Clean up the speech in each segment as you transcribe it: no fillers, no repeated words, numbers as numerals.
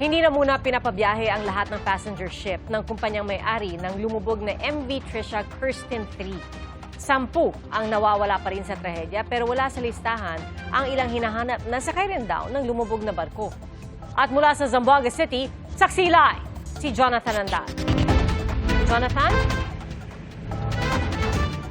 Hindi na muna pinapabiyahe ang lahat ng passenger ship ng kumpanyang may-ari ng lumubog na MV Trisha Kirsten 3. 10 ang nawawala pa rin sa trahedya pero wala sa listahan ang ilang hinahanap na sakay rin daw ng lumubog na barko. At mula sa Zamboanga City, saksi live si Jonathan Andan. Jonathan?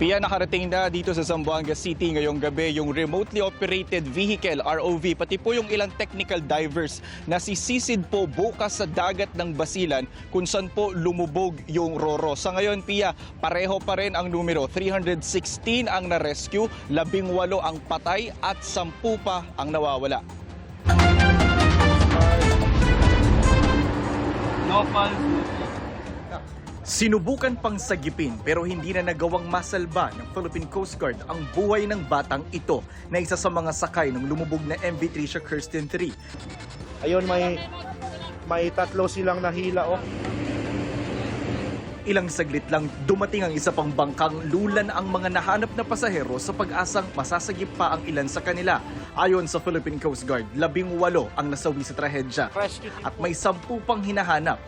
Pia, nakarating na dito sa Zamboanga City ngayong gabi yung remotely operated vehicle, ROV, pati po yung ilang technical divers na sisisid po bukas sa dagat ng Basilan kung saan po lumubog yung Roro. Sa ngayon, Pia, pareho pa rin ang numero. 316 ang na-rescue, 18 ang patay at 10 pa ang nawawala. Sinubukan pang sagipin pero hindi na nagawang masalba ng Philippine Coast Guard ang buhay ng batang ito na isa sa mga sakay ng lumubog na MV Trisha Kirsten 3. Ayun, may tatlo silang nahila. Ilang saglit lang dumating ang isa pang bangkang lulan ang mga nahanap na pasahero sa pag-asang masasagip pa ang ilan sa kanila. Ayon sa Philippine Coast Guard, 18 ang nasawi sa trahedya at may 10 pang hinahanap.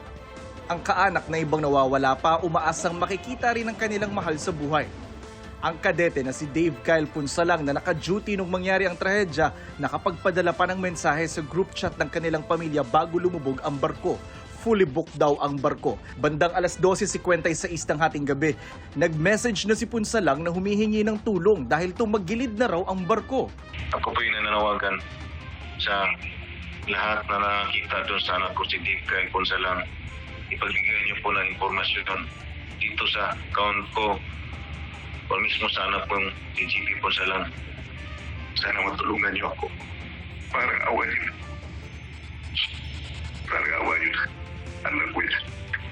Ang kaanak na ibang nawawala pa umaasang makikita rin ang kanilang mahal sa buhay. Ang kadete na si Dave Kyle Punsalang na naka-duty nung mangyari ang trahedya, nakapagpadala pa ng mensahe sa group chat ng kanilang pamilya bago lumubog ang barko. Fully booked daw ang barko. Bandang alas 12:56 ng hating gabi, nag-message na si Punsalang na humihingi ng tulong dahil tumagilid na raw ang barko. Ako po yung nananawagan sa lahat na nakakita doon sa anak ko si Dave Kyle Punsalang. Ipagbigay niyo po ng impormasyon dito sa account ko o mismo sa anak kong si GP Punsalang. Sana matulungan niyo ako. Parang awan niyo. Parang awan niyo. Anak ko yan.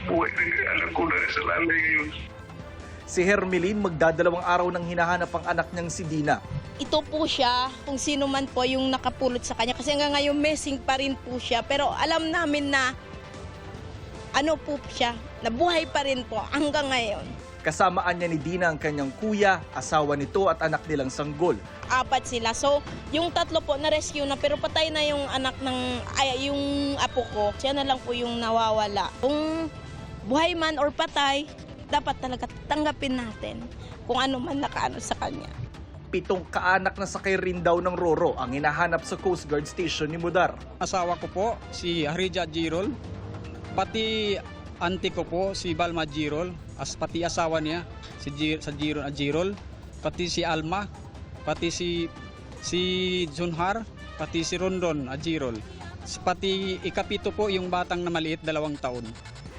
Buhay na yung anak ko na sa lalay ngayon. Si Hermeline magdadalawang araw nang hinahanap ang anak niyang si Dina. Ito po siya, kung sino man po yung nakapulot sa kanya. Kasi hanggang ngayon missing pa rin po siya. Pero alam namin na ano po siya, nabuhay pa rin po hanggang ngayon. Kasamaan niya ni Dina ang kanyang kuya, asawa nito at anak nilang sanggol. 4 sila. So, yung 3 po na-rescue na pero patay na yung anak yung apo ko. Siya na lang po yung nawawala. Kung buhay man or patay, dapat talaga tanggapin natin kung ano man nakaano sa kanya. 7 kaanak na sakay rin daw ng Roro ang hinahanap sa Coast Guard Station ni Mudar. Asawa ko po, si Harija Jirol. Pati auntie ko po, si Balma Jirol. Pati asawa niya, si Jirol. Pati si Alma. Pati si Junhar. Pati si Rondon Jirol. Pati ikapito po yung batang na maliit, 2 taon.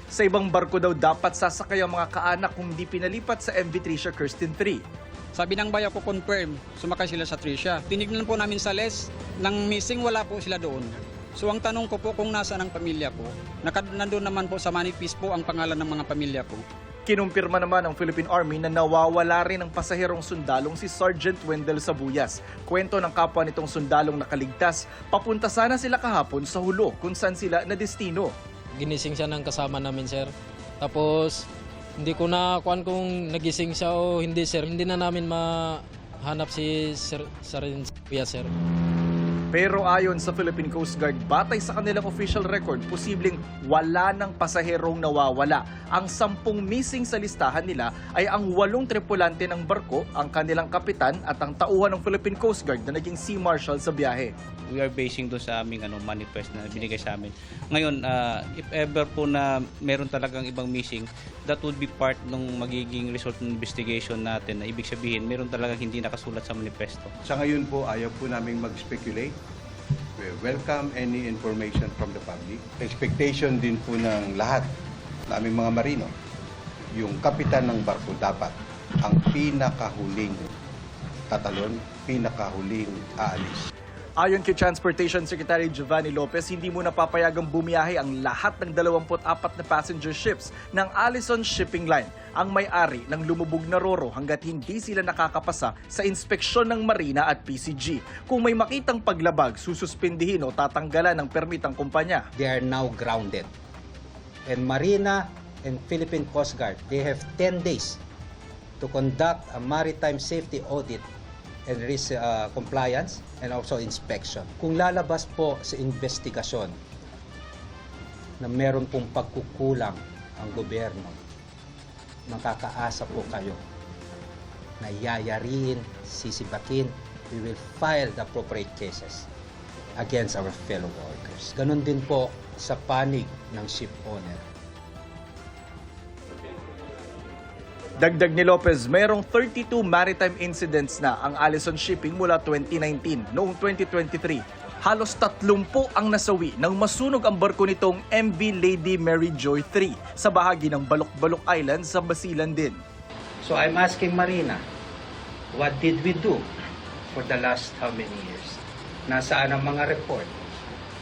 Sa ibang barko daw dapat sasakay ang mga kaanak kung di pinalipat sa MV Trisha Kirsten 3. Sabi ng bayan ko confirm, sumakay sila sa Trisha. Tinignan po namin sa list, ng missing wala po sila doon. So ang tanong ko po kung nasaan ang pamilya ko, nandun naman po sa manifest po ang pangalan ng mga pamilya ko. Kinumpirma naman ng Philippine Army na nawawala rin ang pasaherong sundalong si Sergeant Wendell Sabuyas. Kwento ng kapwa nitong sundalong nakaligtas, papunta sana sila kahapon sa Hulo kung saan sila na destino. Ginising siya ng kasama namin, sir. Tapos hindi ko na kuan kung nagising siya o hindi, sir. Hindi na namin mahanap si Sergeant Sabuyas, sir. Pero ayon sa Philippine Coast Guard, batay sa kanilang official record, posibleng wala ng pasaherong nawawala. Ang 10 missing sa listahan nila ay ang 8 tripulante ng barko, ang kanilang kapitan at ang tauhan ng Philippine Coast Guard na naging Sea Marshal sa biyahe. We are basing doon sa aming manifest na binigay sa amin. Ngayon, if ever po na meron talagang ibang missing, that would be part ng magiging result ng investigation natin. Na ibig sabihin, meron talagang hindi nakasulat sa manifesto. Sa ngayon po, ayaw po namin mag-speculate. We welcome any information from the public. Expectation din po ng lahat na aming mga marino, yung kapitan ng barko dapat ang pinakahuling tatalon, pinakahuling aalis. Ayon kay Transportation Secretary Giovanni Lopez, hindi mo napapayagang bumiyahe ang lahat ng 24 na passenger ships ng Allison Shipping Line, ang may-ari ng lumubog na Roro hanggat hindi sila nakakapasa sa inspeksyon ng Marina at PCG. Kung may makitang paglabag, sususpindihin o tatanggalan ng permit ang kumpanya. They are now grounded. And Marina and Philippine Coast Guard, they have 10 days to conduct a maritime safety audit and risk compliance and also inspection. Kung lalabas po sa investigasyon na meron pong pagkukulang ang gobyerno, makakaasa po kayo na yayariin, sisibakin, we will file the appropriate cases against our fellow workers. Ganon din po sa panig ng ship owner. Dagdag ni Lopez, mayroong 32 maritime incidents na ang Allison Shipping mula 2019. Noong 2023, halos 30 ang nasawi nang masunog ang barko nitong MV Lady Mary Joy 3 sa bahagi ng Balok-Balok Island sa Basilan din. So I'm asking Marina, what did we do for the last how many years? Nasaan ang mga report?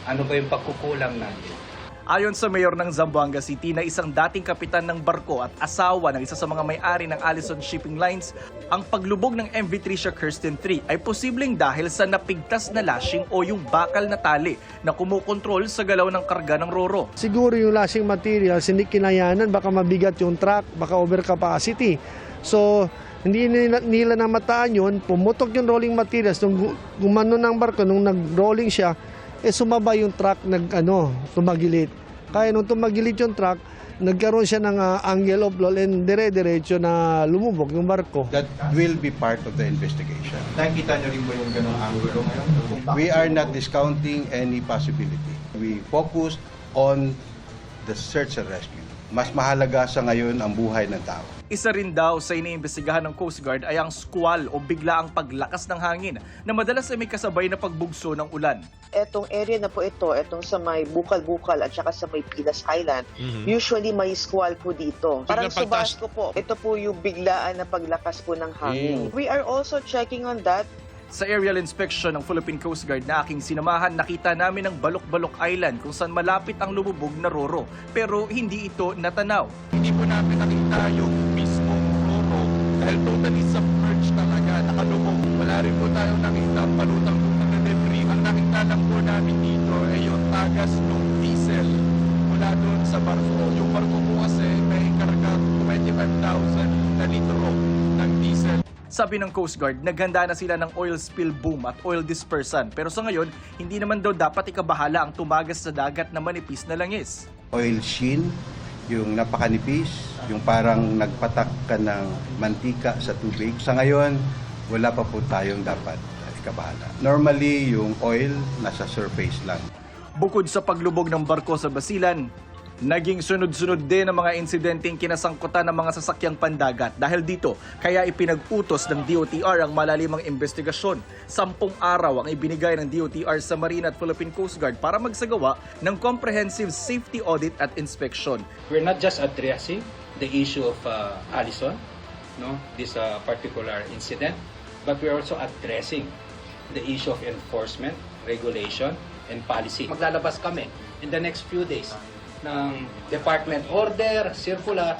Ano ba yung pagkukulang natin? Ayon sa mayor ng Zamboanga City na isang dating kapitan ng barko at asawa ng isa sa mga may-ari ng Allison Shipping Lines, ang paglubog ng MV Tricia Kirsten 3 ay posibleng dahil sa napigtas na lashing o yung bakal na tali na kumukontrol sa galaw ng karga ng roro. Siguro yung lashing materials hindi kinayanan, baka mabigat yung truck, baka overcapacity. So, hindi nila namataan yun, pumutok yung rolling materials, nung gumano ng barko, nung nag-rolling siya, sumaba yung truck, tumagilid. Kaya nung tumagilid yung truck, nagkaroon siya ng angle of roll and dire-diretso na lumubog yung barko. That will be part of the investigation. Nakikita niyo rin ba yung ganong angulo ngayon? We are not discounting any possibility. We focused on the search and rescue. Mas mahalaga sa ngayon ang buhay ng tao. Isa rin daw sa iniimbestigahan ng Coast Guard ay ang squall o biglaang paglakas ng hangin na madalas ay may kasabay na pagbugso ng ulan. Etong area na po ito, etong sa may Bukal-Bukal at saka sa may Pilas Island, usually may squall po dito. Parang subas ko po, ito po yung biglaan na paglakas po ng hangin. We are also checking on that. Sa aerial inspection ng Philippine Coast Guard na aking sinamahan, nakita namin ang Balok-Balok Island kung saan malapit ang lumubog na roro. Pero hindi ito natanaw. Hindi po namin nakita yung mismong roro dahil totally submerged talaga, nakalubog. Wala rin po tayong nakita palutang ng debris. Ang nakita lang po namin dito ay yung tagas ng diesel mula doon sa barko. Yung barko po kasi may karga 25,000 na litro ng diesel. Sabi ng Coast Guard, naghanda na sila ng oil spill boom at oil dispersan. Pero sa ngayon, hindi naman daw dapat ikabahala ang tumagas sa dagat na manipis na langis. Oil sheen, yung napakanipis, yung parang nagpatak ka ng mantika sa tubig. Sa ngayon, wala pa po tayong dapat ikabahala. Normally, yung oil nasa surface lang. Bukod sa paglubog ng barko sa Basilan, naging sunod-sunod din ang mga insidenteng kinasangkutan ng mga sasakyang pandagat. Dahil dito, kaya ipinag-utos ng DOTR ang malalimang investigasyon. 10 araw ang ibinigay ng DOTR sa Marine at Philippine Coast Guard para magsagawa ng comprehensive safety audit at inspection. We're not just addressing the issue of Allison, this particular incident, but we're also addressing the issue of enforcement, regulation, and policy. Maglalabas kami in the next few days ng department order, circular,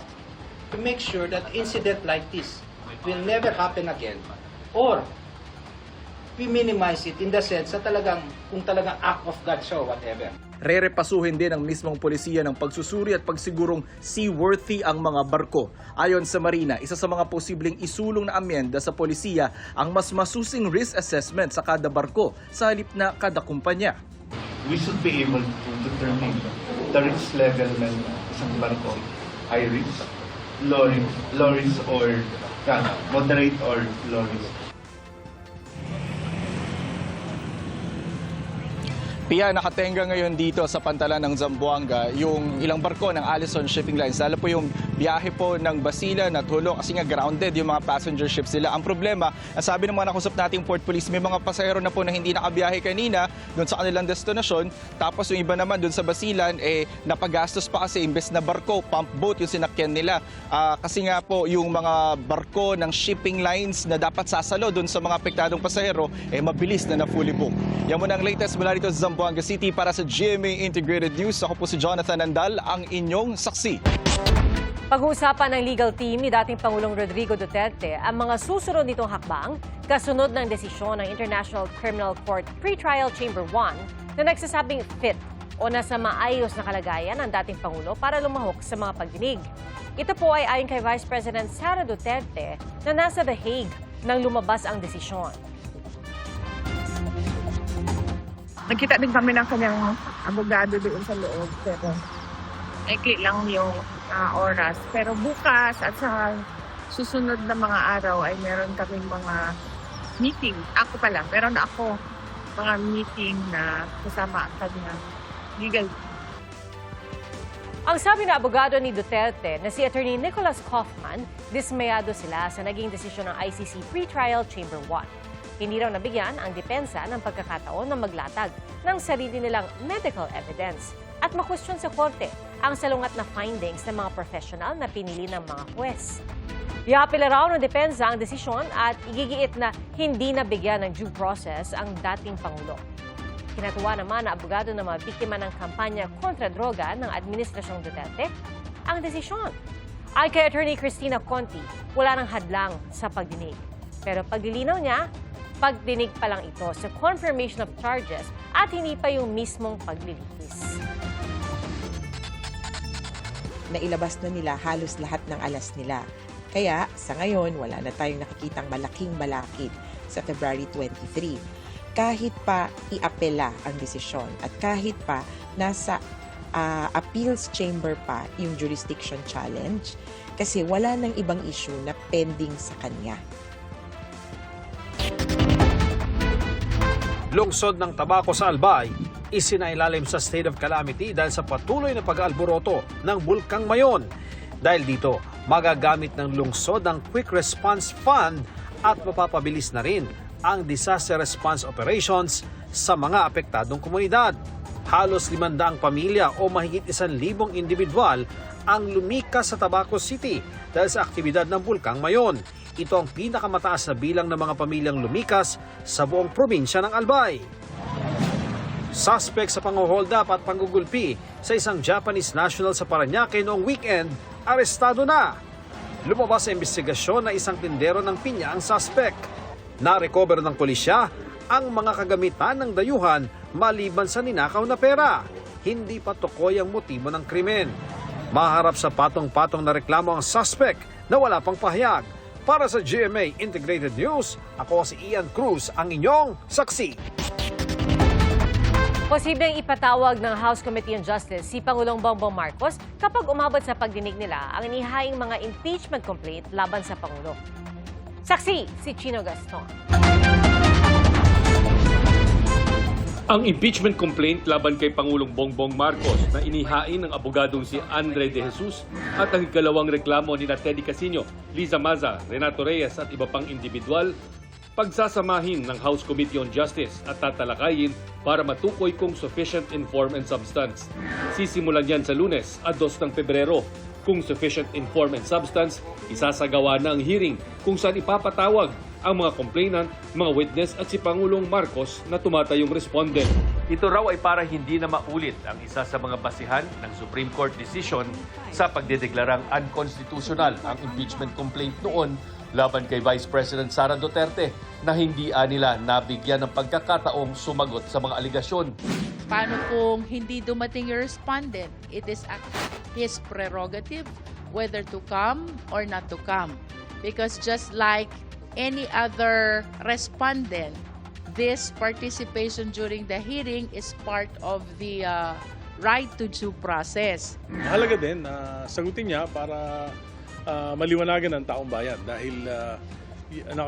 to make sure that incident like this will never happen again, or we minimize it in the sense na kung talagang act of God siya or whatever. Rerepasuhin din ng mismong polisiya ng pagsusuri at pagsigurong seaworthy ang mga barko. Ayon sa Marina, isa sa mga posibleng isulong na amyenda sa polisiya ang mas masusing risk assessment sa kada barko sa halip na kada kumpanya. We should be able to determine the risk level ng isang barko. High risk, low risk or moderate or low risk. Pia, nakatenga ngayon dito sa pantalan ng Zamboanga yung ilang barko ng Allison Shipping Lines. Lalo po yung biyahe po ng Basilan at Hulo kasi nga grounded yung mga passenger ships nila. Ang problema, sabi ng mga nakusap nating port police, may mga pasahero na po na hindi nakabiyahe kanina doon sa kanilang destinasyon. Tapos yung iba naman doon sa Basilan, napagastos pa kasi imbes na barko, pump boat yung sinakyan nila. Kasi nga po yung mga barko ng shipping lines na dapat sasalo doon sa mga apektadong pasahero, mabilis na fully booked. Yan muna ang latest mula dito sa Zamboanga City. Para sa GMA Integrated News, ako po si Jonathan Nandal, ang inyong saksi. Pag-uusapan ng legal team ni dating Pangulong Rodrigo Duterte ang mga susunod nitong hakbang kasunod ng desisyon ng International Criminal Court Pretrial Chamber 1 na nagsasabing fit o nasa maayos na kalagayan ang dating Pangulo para lumahok sa mga pagdinig. Ito po ay ayon kay Vice President Sara Duterte na nasa The Hague nang lumabas ang desisyon. Nagkita din kami ng kanyang abogado doon sa loob, pero maikli lang yung oras. Pero bukas at sa susunod na mga araw ay meron kaming mga meeting. Ako pala, meron ako mga meeting na kasama kanya legal. Ang sabi na abogado ni Duterte na si Attorney Nicholas Kaufman, dismayado sila sa naging desisyon ng ICC Pretrial Chamber 1. Hindi raw nabigyan ang depensa ng pagkakataon na maglatag ng sarili nilang medical evidence at makwestiyon sa korte ang salungat na findings ng mga professional na pinili ng mga huwes. Iapila raw ng depensa ang desisyon at igigiit na hindi nabigyan ng due process ang dating Pangulo. Kinatuwa naman na abogado ng mga biktima ng kampanya kontra droga ng Administrasyong Duterte ang desisyon. Ay kay Attorney Cristina Conti, wala nang hadlang sa pagdinig. Pero paglilinaw niya, pagdinig pa lang ito sa confirmation of charges at hindi pa yung mismong paglilitis. Nailabas na nila halos lahat ng alas nila. Kaya sa ngayon, wala na tayong nakikitang malaking balakid sa February 23. Kahit pa iapela ang desisyon at kahit pa nasa appeals chamber pa yung jurisdiction challenge kasi wala nang ibang issue na pending sa kanya. Lungsod ng Tabaco sa Albay, isinailalim sa state of calamity dahil sa patuloy na pag-aalboroto ng Bulkang Mayon. Dahil dito, magagamit ng lungsod ang Quick Response Fund at mapapabilis na rin ang disaster response operations sa mga apektadong komunidad. Halos 500 pamilya o mahigit 1,000 individual ang lumikas sa Tabaco City dahil sa aktibidad ng Bulkang Mayon. Ito ang pinakamataas na bilang ng mga pamilyang lumikas sa buong probinsya ng Albay. Suspect sa pang-hold up at panggugulpi sa isang Japanese national sa Parañaque noong weekend, arestado na. Lumabas sa investigasyon na isang tindero ng pinya ang suspect. Na-recover ng pulisya ang mga kagamitan ng dayuhan maliban sa ninakaw na pera. Hindi pa tukoy ang motibo ng krimen. Maharap sa patong-patong na reklamo ang suspect na wala pang pahayag. Para sa GMA Integrated News, ako si Ian Cruz, ang inyong saksi. Posibleng ipatawag ng House Committee on Justice si Pangulong Bongbong Marcos kapag umabot sa pagdinig nila ang inihaing mga impeachment complaint laban sa Pangulo. Saksi si Chino Gaston. Ang impeachment complaint laban kay Pangulong Bongbong Marcos na inihain ng abogadong si Andre De Jesus at ang ikalawang reklamo ni Teddy Casino, Liza Maza, Renato Reyes at iba pang individual, pagsasamahin ng House Committee on Justice at tatalakayin para matukoy kung sufficient in form and substance. Sisimulan yan sa Lunes at 2 ng Pebrero. Kung sufficient in form and substance, isasagawa na ang hearing kung saan ipapatawag ang mga complainant, mga witness at si Pangulong Marcos na tumatayong respondent. Ito raw ay para hindi na maulit ang isa sa mga basihan ng Supreme Court decision sa pagdedeklarang unconstitutional ang impeachment complaint noon laban kay Vice President Sara Duterte na hindi nila nabigyan ng pagkakataong sumagot sa mga aligasyon. Paano kung hindi dumating yung respondent? It is his prerogative whether to come or not to come. Because just like any other respondent, this participation during the hearing is part of the right to due process. Mahalaga din na sagutin niya para maliwanagan ng taong bayan dahil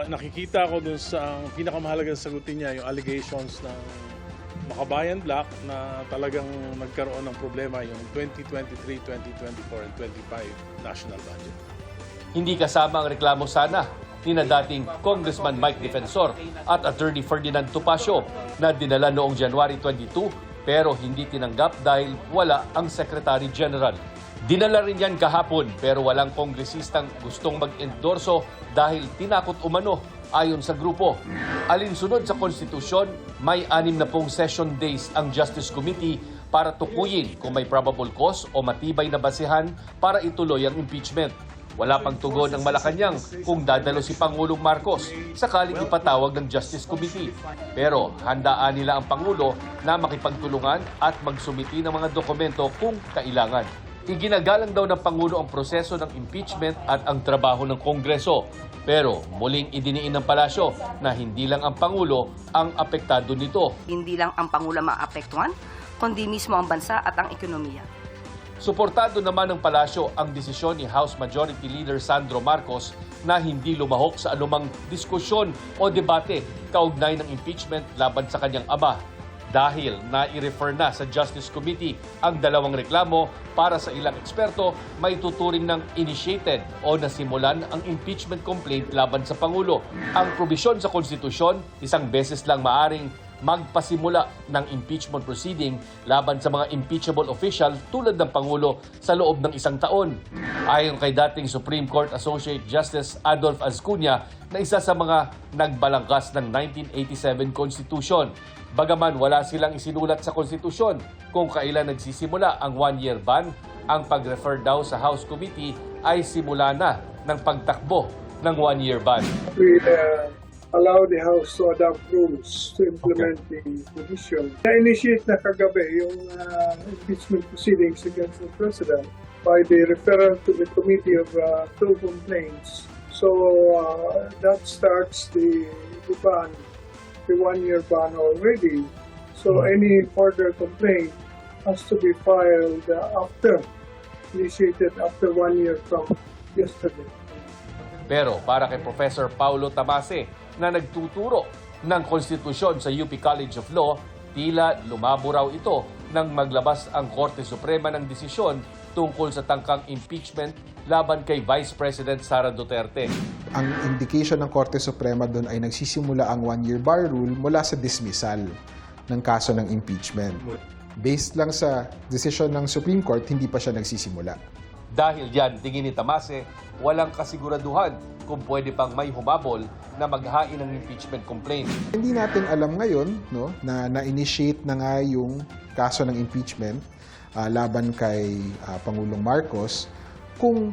nakikita ko dun sa pinakamahalagang sagutin niya yung allegations ng Makabayan Black na talagang nagkaroon ng problema yung 2023, 2024, and 2025 national budget. Hindi kasama ang reklamo sana ni na dating Congressman Mike Defensor at Attorney Ferdinand Topacio na dinala noong January 22 pero hindi tinanggap dahil wala ang Secretary General. Dinala rin yan kahapon pero walang kongresistang gustong mag-endorso dahil tinakot umano ayon sa grupo. Alinsunod sa konstitusyon, may 6 na pong session days ang Justice Committee para tukuyin kung may probable cause o matibay na basihan para ituloy ang impeachment. Wala pang tugon ng Malacanang kung dadalo si Pangulong Marcos sakaling ipatawag ng Justice Committee. Pero handaan nila ang Pangulo na makipagtulungan at magsumiti ng mga dokumento kung kailangan. Iginagalang daw ng Pangulo ang proseso ng impeachment at ang trabaho ng Kongreso. Pero muling idiniin ng palasyo na hindi lang ang Pangulo ang apektado nito. Hindi lang ang Pangulo maapektuhan, kundi mismo ang bansa at ang ekonomiya. Suportado naman ng palasyo ang desisyon ni House Majority Leader Sandro Marcos na hindi lumahok sa anumang diskusyon o debate kaugnay ng impeachment laban sa kanyang ama dahil nai-refer na sa Justice Committee ang dalawang reklamo. Para sa ilang eksperto, may tuturing ng initiated o nasimulan ang impeachment complaint laban sa Pangulo. Ang probisyon sa konstitusyon, isang beses lang maaring magpasimula ng impeachment proceeding laban sa mga impeachable official tulad ng Pangulo sa loob ng 1 taon. Ayon kay dating Supreme Court Associate Justice Adolf Azcuna na isa sa mga nagbalangkas ng 1987 Constitution. Bagaman wala silang isinulat sa konstitusyon kung kailan nagsisimula ang 1-year ban, ang pag-refer daw sa House Committee ay simula na ng pagtakbo ng 1-year ban. Allow the House to adopt rules to implement the decision. Na-initiate na kagabi yung impeachment proceedings against the President by the referral to the Committee of Two Complaints. So that starts the ban, the 1-year ban already. So any further complaint has to be filed initiated after 1 year from yesterday. Pero para kay Professor Paulo Tamase na nagtuturo ng konstitusyon sa UP College of Law, tila lumabo raw ito nang maglabas ang Korte Suprema ng desisyon tungkol sa tangkang impeachment laban kay Vice President Sara Duterte. Ang indication ng Korte Suprema doon ay nagsisimula ang 1-year bar rule mula sa dismissal ng kaso ng impeachment. Based lang sa desisyon ng Supreme Court, hindi pa siya nagsisimula. Dahil diyan, tingin ni Tamase, walang kasiguraduhan kung pwede pang may humabol na maghain ng impeachment complaint. Hindi natin alam ngayon na na-initiate na nga yung kaso ng impeachment laban kay Pangulong Marcos kung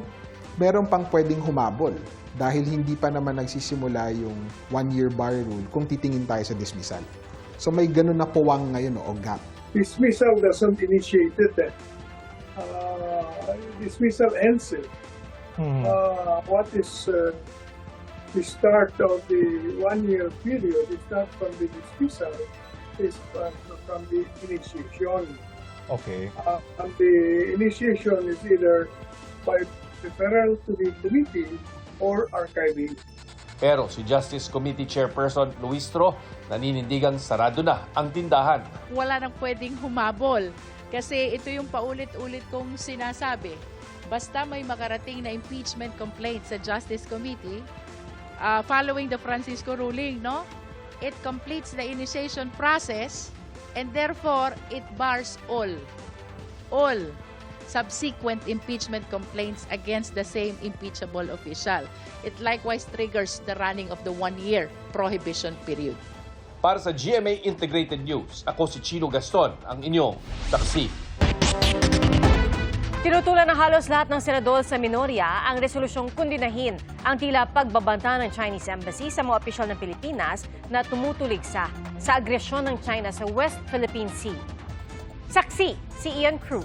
meron pang pwedeng humabol dahil hindi pa naman nagsisimula yung 1-year bar rule kung titingin tayo sa dismissal. So may ganun na puwang ngayon o gap. Dismissal doesn't initiate it. Dismissal ends it. What is the start of the 1-year period is not from the dismissal, is from the initiation. Okay. And the initiation is either by referral to the committee or archiving. Pero si Justice Committee Chairperson Luistro naninindigang sarado na ang tindahan. Wala nang pwedeng humabol kasi ito yung paulit-ulit kong sinasabi. Basta may makarating na impeachment complaint sa Justice Committee, following the Francisco ruling, it completes the initiation process and therefore it bars all subsequent impeachment complaints against the same impeachable official. It likewise triggers the running of the 1-year prohibition period. Para sa GMA Integrated News, ako si Chino Gaston, ang inyong saksi. Tinutulan ng halos lahat ng senador sa minorya ang resolusyong kundinahin ang tila pagbabanta ng Chinese Embassy sa mga opisyal ng Pilipinas na tumutuligsa sa agresyon ng China sa West Philippine Sea. Saksi si Ian Cruz.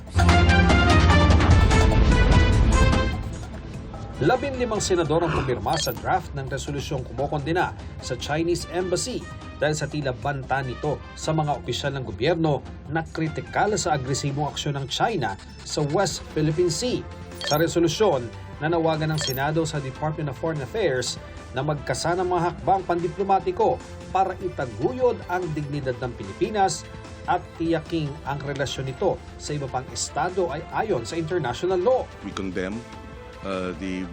15 senador ang pumirma sa draft ng resolusyong kumokondena sa Chinese Embassy dahil sa tila banta nito sa mga opisyal ng gobyerno na kritikal sa agresibong aksyon ng China sa West Philippine Sea. Sa resolusyon, nanawagan ng Senado sa Department of Foreign Affairs na magkasa ng mga hakbang pandiplomatiko para itaguyod ang dignidad ng Pilipinas at tiyaking ang relasyon nito sa iba pang estado ay ayon sa international law. We condemn the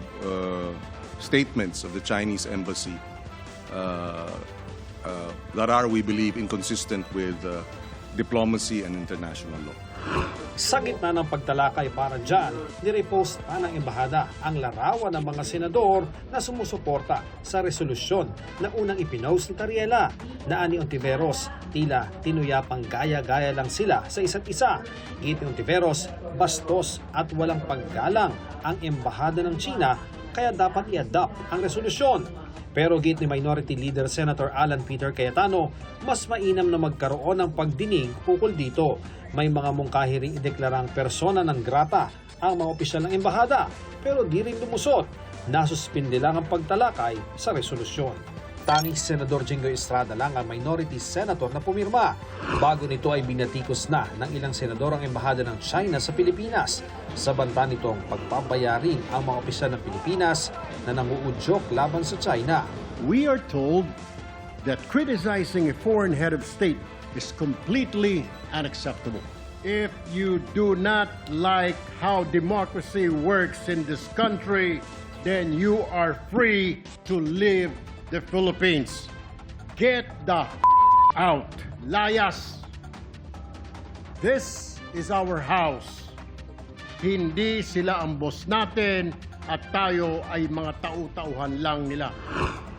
statements of the Chinese embassy that are, we believe, inconsistent with diplomacy and international law. Sa gitna ng pagtalakay para dyan, nirepost pa ng embahada ang larawan ng mga senador na sumusuporta sa resolusyon na unang ipinost ni Tariela na ani Ontiveros, tila tinuyapang gaya-gaya lang sila sa isa't isa. Git ni Ontiveros, bastos at walang paggalang ang embahada ng China kaya dapat i-adopt ang resolusyon. Pero git ni Minority Leader Senator Alan Peter Cayetano, mas mainam na magkaroon ng pagdinig ukol dito. May mga mungkahi ring ideklarang persona non grata ang mga opisyal ng embahada pero di rin lumusot. Nasuspindi lang ang pagtalakay sa resolusyon. tanging Senador Jinggoy Estrada lang ang minority senator na pumirma. Bago nito ay binatikos na ng ilang senador ang embahada ng China sa Pilipinas. Sa banta nitong pagpapayarin ang mga opisyal ng Pilipinas na nanguudyok laban sa China. We are told that criticizing a foreign head of state is completely unacceptable. If you do not like how democracy works in this country, then you are free to leave the Philippines. Get the out. Layas. This is our house. Hindi sila ang boss natin at tayo ay mga tau-tauhan lang nila.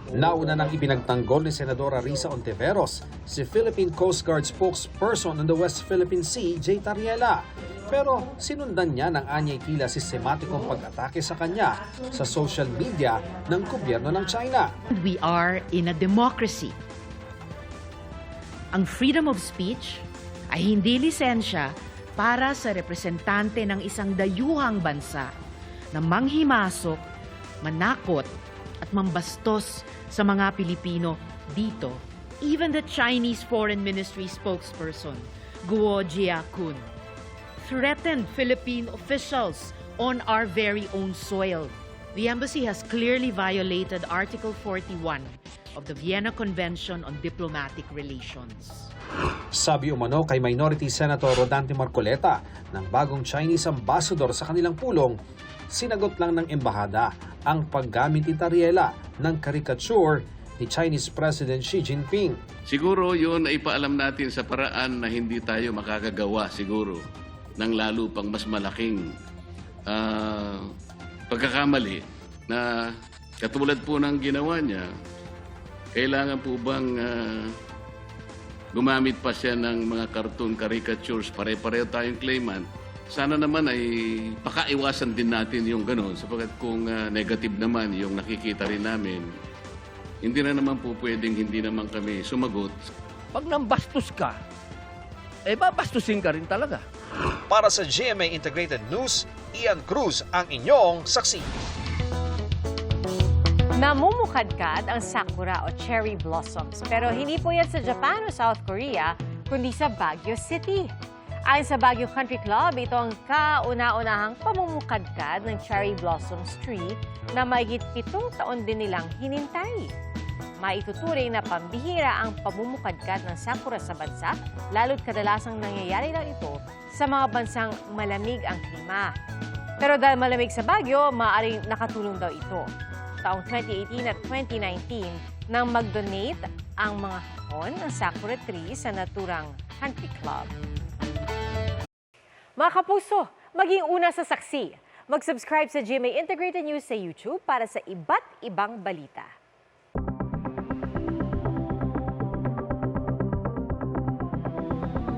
Nauna nang ipinagtanggol ni Senadora Risa Ontiveros si Philippine Coast Guard spokesperson on the West Philippine Sea, J. Tariela. Pero sinundan niya ng anyay tila sistematikong pag-atake sa kanya sa social media ng gobyerno ng China. We are in a democracy. Ang freedom of speech ay hindi lisensya para sa representante ng isang dayuhang bansa na manghimasok, manakot at mambastos sa mga Pilipino dito. Even the Chinese Foreign Ministry spokesperson, Guo Jiakun, threatened Philippine officials on our very own soil. The embassy has clearly violated Article 41 of the Vienna Convention on Diplomatic Relations. Sabi umano kay Minority Senator Rodante Marcoleta ng bagong Chinese ambassador sa kanilang pulong, sinagot lang ng embahada ang paggamit ni Tariela ng caricature ni Chinese President Xi Jinping. Siguro yun ay paalam natin sa paraan na hindi tayo makakagawa siguro ng lalo pang mas malaking pagkakamali na katulad po ng ginawa niya. Kailangan po bang gumamit pa siya ng mga cartoon caricatures, pare-pareho tayong claimant? Sana naman ay pakaiwasan din natin yung gano'n sapagkat kung negative naman yung nakikita rin namin, hindi na naman po pwedeng hindi naman kami sumagot. Pag nambastos ka, babastusin ka rin talaga. Para sa GMA Integrated News, Ian Cruz ang inyong saksi. Namumukadkad ang sakura o cherry blossoms. Pero hindi po yan sa Japan o South Korea, kundi sa Baguio City. Ayon sa Baguio Country Club, ito ang kauna-unahang pamumukadkad ng cherry blossoms tree na mahigit 7 taon din nilang hinintay. Maituturing na pambihira ang pamumukadkad ng sakura sa bansa, lalo't kadalasang nangyayari lang ito sa mga bansang malamig ang klima. Pero dahil malamig sa Baguio, maaaring nakatulong daw ito. Taong 2018 at 2019 nang mag-donate ang mga hapon ng sakura tree sa naturang Country Club. Mga kapuso, maging una sa saksi. Mag-subscribe sa GMA Integrated News sa YouTube para sa iba't ibang balita.